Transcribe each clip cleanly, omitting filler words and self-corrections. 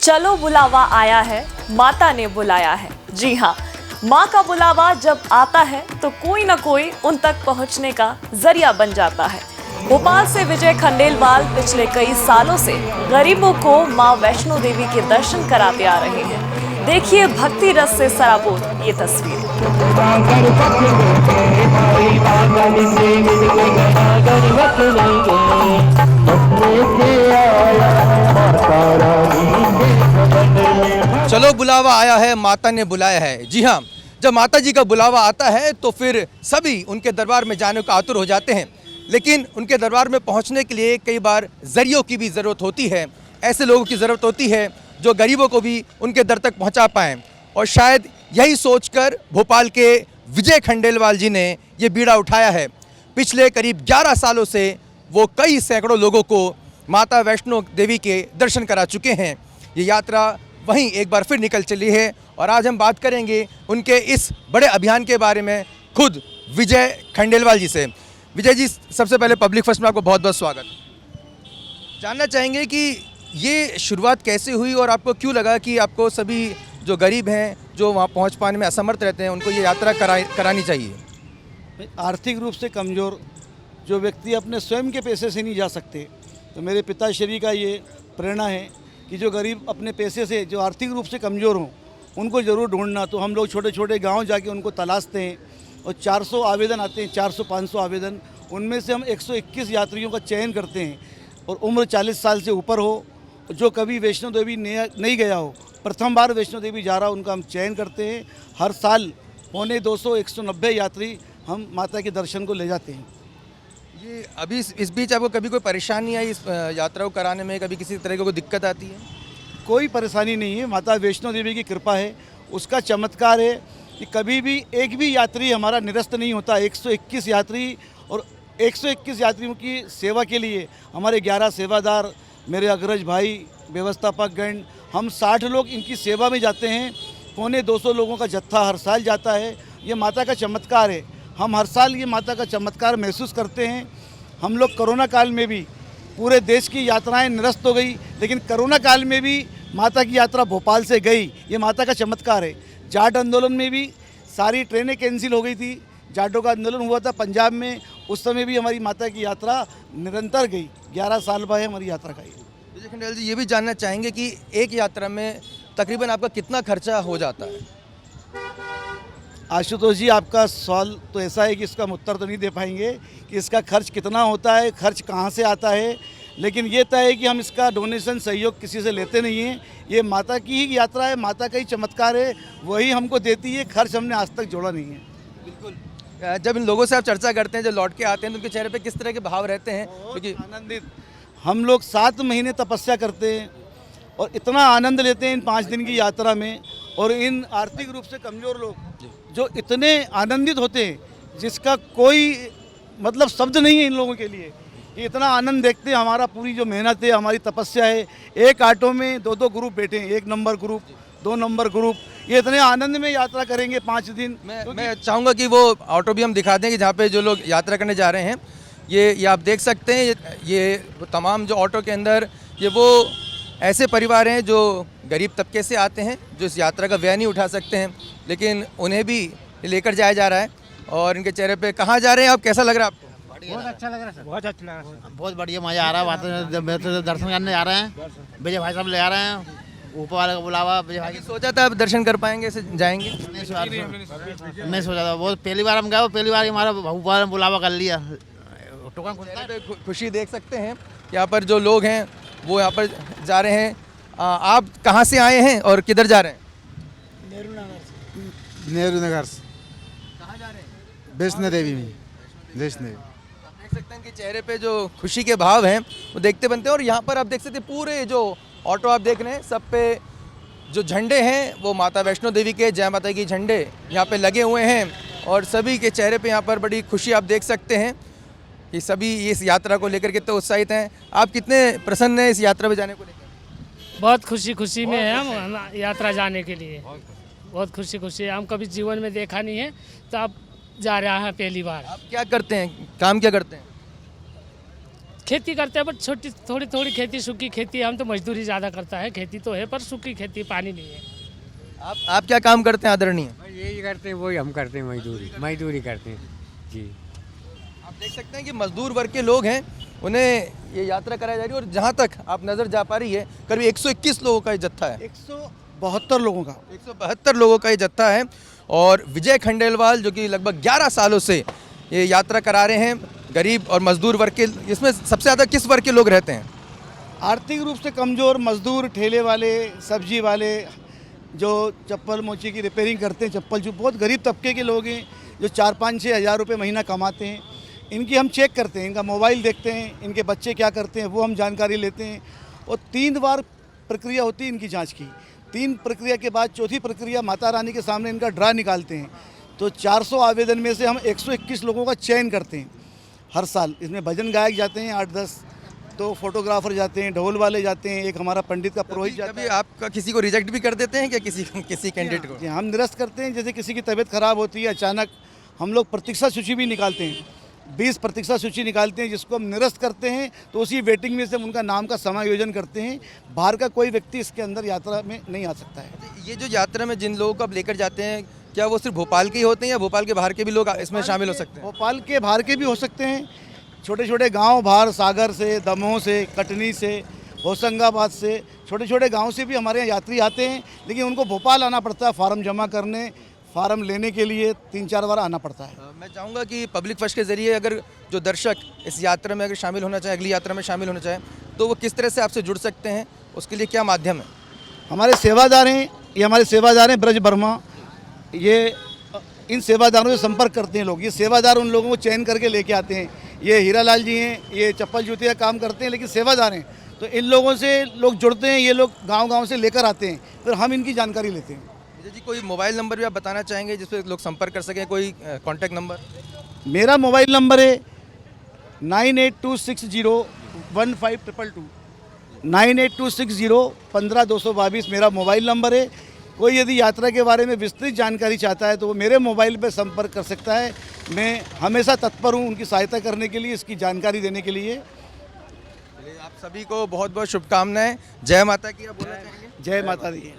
चलो बुलावा आया है, माता ने बुलाया है। जी हाँ, माँ का बुलावा जब आता है तो कोई ना कोई उन तक पहुँचने का जरिया बन जाता है। भोपाल से विजय खंडेलवाल पिछले कई सालों से गरीबों को माँ वैष्णो देवी के दर्शन कराते आ रहे हैं। देखिए भक्ति रस से सराबोर ये तस्वीर। चलो बुलावा आया है, माता ने बुलाया है। जी हाँ, जब माता जी का बुलावा आता है तो फिर सभी उनके दरबार में जाने को आतुर हो जाते हैं। लेकिन उनके दरबार में पहुंचने के लिए कई बार जरियों की भी ज़रूरत होती है। ऐसे लोगों की ज़रूरत होती है जो गरीबों को भी उनके दर तक पहुंचा पाएँ। और शायद यही सोचकर भोपाल के विजय खंडेलवाल जी ने ये बीड़ा उठाया है। पिछले करीब 11 सालों से वो कई सैकड़ों लोगों को माता वैष्णो देवी के दर्शन करा चुके हैं। ये यात्रा वहीं एक बार फिर निकल चली है और आज हम बात करेंगे उनके इस बड़े अभियान के बारे में खुद विजय खंडेलवाल जी से। विजय जी, सबसे पहले पब्लिक फर्स्ट में आपको बहुत बहुत स्वागत। जानना चाहेंगे कि ये शुरुआत कैसे हुई और आपको क्यों लगा कि आपको सभी जो गरीब हैं, जो वहाँ पहुँच पाने में असमर्थ रहते हैं, उनको ये यात्रा करानी चाहिए। आर्थिक रूप से कमज़ोर जो व्यक्ति अपने स्वयं के पैसे से नहीं जा सकते, तो मेरे पिताश्री का ये प्रेरणा है कि जो गरीब अपने पैसे से, जो आर्थिक रूप से कमज़ोर हों, उनको ज़रूर ढूंढना। तो हम लोग छोटे छोटे गांव जाके उनको तलाशते हैं और 400 आवेदन आते हैं, 400-500 आवेदन। उनमें से हम 121 यात्रियों का चयन करते हैं और उम्र 40 साल से ऊपर हो, जो कभी वैष्णो देवी नहीं गया हो, प्रथम बार वैष्णो देवी जा रहा हो, उनका हम चयन करते हैं। हर साल 250-190 यात्री हम माता के दर्शन को ले जाते हैं। ये अभी इस बीच आपको कभी कोई परेशानी आई इस यात्रा को कराने में? कभी किसी तरह की कोई दिक्कत आती है? कोई परेशानी नहीं है, माता वैष्णो देवी की कृपा है, उसका चमत्कार है कि कभी भी एक भी यात्री हमारा निरस्त नहीं होता। 121 यात्री और 121 यात्रियों की सेवा के लिए हमारे 11 सेवादार, मेरे अग्रज भाई, व्यवस्थापकगण, हम 60 लोग इनकी सेवा में जाते हैं। 250 लोगों का जत्था हर साल जाता है। ये माता का चमत्कार है, हम हर साल ये माता का चमत्कार महसूस करते हैं। हम लोग कोरोना काल में भी, पूरे देश की यात्राएं निरस्त हो गई, लेकिन कोरोना काल में भी माता की यात्रा भोपाल से गई, ये माता का चमत्कार है। जाट आंदोलन में भी सारी ट्रेनें कैंसिल हो गई थी, जाटों का आंदोलन हुआ था पंजाब में, उस समय भी हमारी माता की यात्रा निरंतर गई। 11 साल बाद हमारी यात्रा का। विजय खंडेलवाल जी, ये भी जानना चाहेंगे कि एक यात्रा में तकरीबन आपका कितना खर्चा हो जाता है? आशुतोष जी, आपका सवाल तो ऐसा है कि इसका हम उत्तर तो नहीं दे पाएंगे कि इसका खर्च कितना होता है, खर्च कहाँ से आता है। लेकिन ये तय है कि हम इसका डोनेशन, सहयोग किसी से लेते नहीं हैं। ये माता की ही यात्रा है, माता का ही चमत्कार है, वही हमको देती है। खर्च हमने आज तक जोड़ा नहीं है। बिल्कुल। जब इन लोगों से आप चर्चा करते हैं, जो लौट के आते हैं, तो उनके चेहरे पे किस तरह के भाव रहते हैं? क्योंकि आनंदित, हम लोग 7 महीने तपस्या करते हैं और इतना आनंद लेते हैं इन 5 दिन की यात्रा में। और इन आर्थिक रूप से कमज़ोर लोग जो इतने आनंदित होते हैं, जिसका कोई मतलब शब्द नहीं है इन लोगों के लिए। ये इतना आनंद देखते हैं, हमारा पूरी जो मेहनत है, हमारी तपस्या है। एक ऑटो में 2-2 ग्रुप बैठे हैं, 1 नंबर ग्रुप, 2 नंबर ग्रुप, ये इतने आनंद में यात्रा करेंगे 5 दिन। मैं चाहूँगा कि वो ऑटो भी हम दिखा दें कि जहाँ पे जो लोग यात्रा करने जा रहे हैं, ये आप देख सकते हैं। ये तमाम जो ऑटो के अंदर, ये वो ऐसे परिवार हैं जो गरीब तबके से आते हैं, जो इस यात्रा का व्यय नहीं उठा सकते हैं, लेकिन उन्हें भी लेकर जाया जा रहा है। और इनके चेहरे पे, कहाँ जा रहे हैं आप, कैसा लग रहा है आपको? बहुत अच्छा लग रहा है सर, बहुत अच्छा लग रहा है, बहुत बढ़िया मज़ा आ रहा है। वहाँ तो दर्शन करने जा रहे हैं, विजय भाई साहब ले आ रहे हैं, ऊपर वाले का बुलावा। विजय भाई सोचा था आप दर्शन कर पाएंगे, ऐसे जाएंगे? नहीं सोचा था, वो पहली बार हम गए, पहली बार हमारा ऊपर ने बुलावा कर लिया। टोकन खुलता है। खुशी देख सकते हैं यहाँ पर जो लोग हैं, वो यहाँ पर जा रहे हैं। आप कहाँ से आए हैं और किधर जा रहे हैं? नेहरू नगर से। कहाँ जा रहे हैं? वैष्णो देवी में, वैष्णो देवी। आप देख सकते हैं कि चेहरे पे जो खुशी के भाव हैं वो देखते बनते हैं। और यहाँ पर आप देख सकते हैं पूरे जो ऑटो आप देख रहे हैं, सब पे जो झंडे हैं वो माता वैष्णो देवी के, जय माता की झंडे यहाँ पे लगे हुए हैं। और सभी के चेहरे पे यहाँ पर बड़ी खुशी आप देख सकते हैं कि सभी इस यात्रा को लेकर कितने उत्साहित हैं। आप कितने प्रसन्न हैं इस यात्रा में जाने को लेकर? बहुत खुशी में है हम यात्रा जाने के लिए। बहुत खुशी हम कभी जीवन में देखा नहीं है, तो आप जा रहा है पहली बार। आप क्या करते हैं, काम क्या करते हैं? खेती करते हैं बट छोटी थोड़ी थोड़ी खेती, सूखी खेती। हम तो मजदूरी ज़्यादा करता है, खेती तो है पर सूखी खेती, पानी नहीं है। आप क्या काम करते हैं आदरणीय? यही करते हैं, वही हम करते हैं, मजदूरी करते हैं जी। आप देख सकते हैं कि मजदूर वर्ग के लोग हैं, उन्हें ये यात्रा कराई जा रही है और जहाँ तक आप नज़र जा पा रही है करीब 121 लोगों का ये जत्था है। 172 लोगों का 172 लोगों का ये जत्था है और विजय खंडेलवाल जो कि लगभग 11 सालों से ये यात्रा करा रहे हैं, गरीब और मजदूर वर्ग के। इसमें सबसे ज़्यादा किस वर्ग के लोग रहते हैं? आर्थिक रूप से कमज़ोर मजदूर, ठेले वाले, सब्जी वाले, जो चप्पल मोची की रिपेयरिंग करते हैं, चप्पल जो बहुत गरीब तबके के लोग हैं, जो 4-5-6 हज़ार रुपये महीना कमाते हैं। इनकी हम चेक करते हैं, इनका मोबाइल देखते हैं, इनके बच्चे क्या करते हैं वो हम जानकारी लेते हैं। और 3 बार प्रक्रिया होती है इनकी जांच की। 3 प्रक्रिया के बाद चौथी प्रक्रिया माता रानी के सामने इनका ड्रा निकालते हैं। तो 400 आवेदन में से हम 121 लोगों का चयन करते हैं हर साल। इसमें भजन गायक जाते हैं 8-10, तो फोटोग्राफर जाते हैं, ढोल वाले जाते हैं, एक हमारा पंडित का पुरोहित जाता है। आप किसी को रिजेक्ट भी कर देते हैं क्या, किसी कैंडिडेट को? जी, हम निरस्त करते हैं। जैसे किसी की तबीयत खराब होती है अचानक, हम लोग प्रतीक्षा सूची भी निकालते हैं, 20 प्रतीक्षा सूची निकालते हैं जिसको हम निरस्त करते हैं। तो उसी वेटिंग में से हम उनका नाम का समायोजन करते हैं। बाहर का कोई व्यक्ति इसके अंदर यात्रा में नहीं आ सकता है। ये जो यात्रा में जिन लोगों को आप लेकर जाते हैं, क्या वो सिर्फ भोपाल के ही होते हैं या भोपाल के बाहर के भी लोग इसमें शामिल हो सकते हैं? भोपाल के बाहर के भी हो सकते हैं। छोटे छोटे गांव बाहर, सागर से, दमोह से, कटनी से, होशंगाबाद से, छोटे छोटे गांव से भी हमारे यहाँ यात्री आते हैं। लेकिन उनको भोपाल आना पड़ता है फार्म जमा करने, फार्म लेने के लिए 3-4 बार आना पड़ता है। मैं चाहूँगा कि पब्लिक फर्स्ट के ज़रिए अगर जो दर्शक इस यात्रा में अगर शामिल होना चाहे, अगली यात्रा में शामिल होना चाहे, तो वो किस तरह से आपसे जुड़ सकते हैं, उसके लिए क्या माध्यम है? हमारे सेवादार हैं, ये हमारे सेवादार हैं ब्रज वर्मा। ये इन सेवादारों से संपर्क करते हैं लोग। ये सेवादार उन लोगों को चयन करके लेके आते हैं। ये हीरालाल जी हैं, ये चप्पल जूते का काम करते हैं लेकिन सेवादार हैं। तो इन लोगों से लोग जुड़ते हैं, ये लोग गांव-गांव से लेकर आते हैं, फिर हम इनकी जानकारी लेते हैं। विजय जी, कोई मोबाइल नंबर भी आप बताना चाहेंगे जिस पर लोग संपर्क कर सकें, कोई कॉन्टैक्ट नंबर? मेरा मोबाइल नंबर है 9826015222, 9826015222 मेरा मोबाइल नंबर है। कोई यदि यात्रा के बारे में विस्तृत जानकारी चाहता है तो वो मेरे मोबाइल पर संपर्क कर सकता है। मैं हमेशा तत्पर हूँ उनकी सहायता करने के लिए, इसकी जानकारी देने के लिए। आप सभी को बहुत बहुत शुभकामनाएं। जय माता की आप बोलना चाहेंगे? जय माता दी।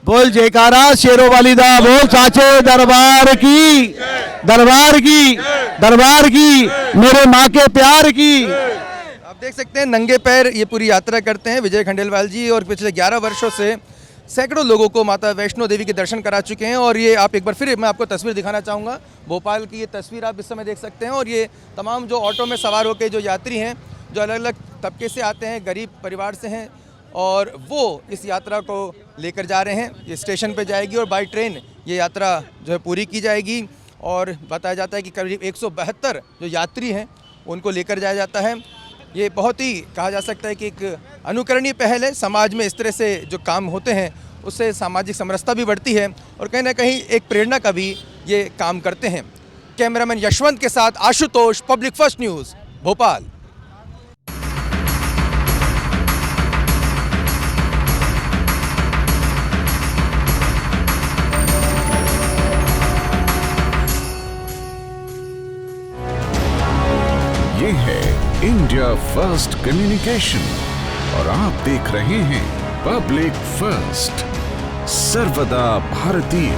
बोल जयकारा शेरों वाली दा, बोल साचे दरबार की, दरबार की, दरबार की, मेरे माँ के प्यार की। आप देख सकते हैं नंगे पैर ये पूरी यात्रा करते हैं विजय खंडेलवाल जी, और पिछले 11 वर्षों से सैकड़ों लोगों को माता वैष्णो देवी के दर्शन करा चुके हैं। और ये आप एक बार फिर मैं आपको तस्वीर दिखाना चाहूँगा, भोपाल की ये तस्वीर आप इस समय देख सकते हैं। और ये तमाम जो ऑटो में सवार होकर जो यात्री हैं, जो अलग अलग तबके से आते हैं, गरीब परिवार से हैं, और वो इस यात्रा को लेकर जा रहे हैं। ये स्टेशन पे जाएगी और बाय ट्रेन ये यात्रा जो है पूरी की जाएगी। और बताया जाता है कि करीब 172 जो यात्री हैं उनको लेकर जाया जाता है। ये बहुत ही कहा जा सकता है कि एक अनुकरणीय पहल है। समाज में इस तरह से जो काम होते हैं उससे सामाजिक समरसता भी बढ़ती है और कहीं ना कहीं एक प्रेरणा का भी ये काम करते हैं। कैमरामैन यशवंत के साथ Ashutosh, public first news, Bhopal. ये है इंडिया फर्स्ट कम्युनिकेशन और आप देख रहे हैं पब्लिक फर्स्ट, सर्वदा भारतीय।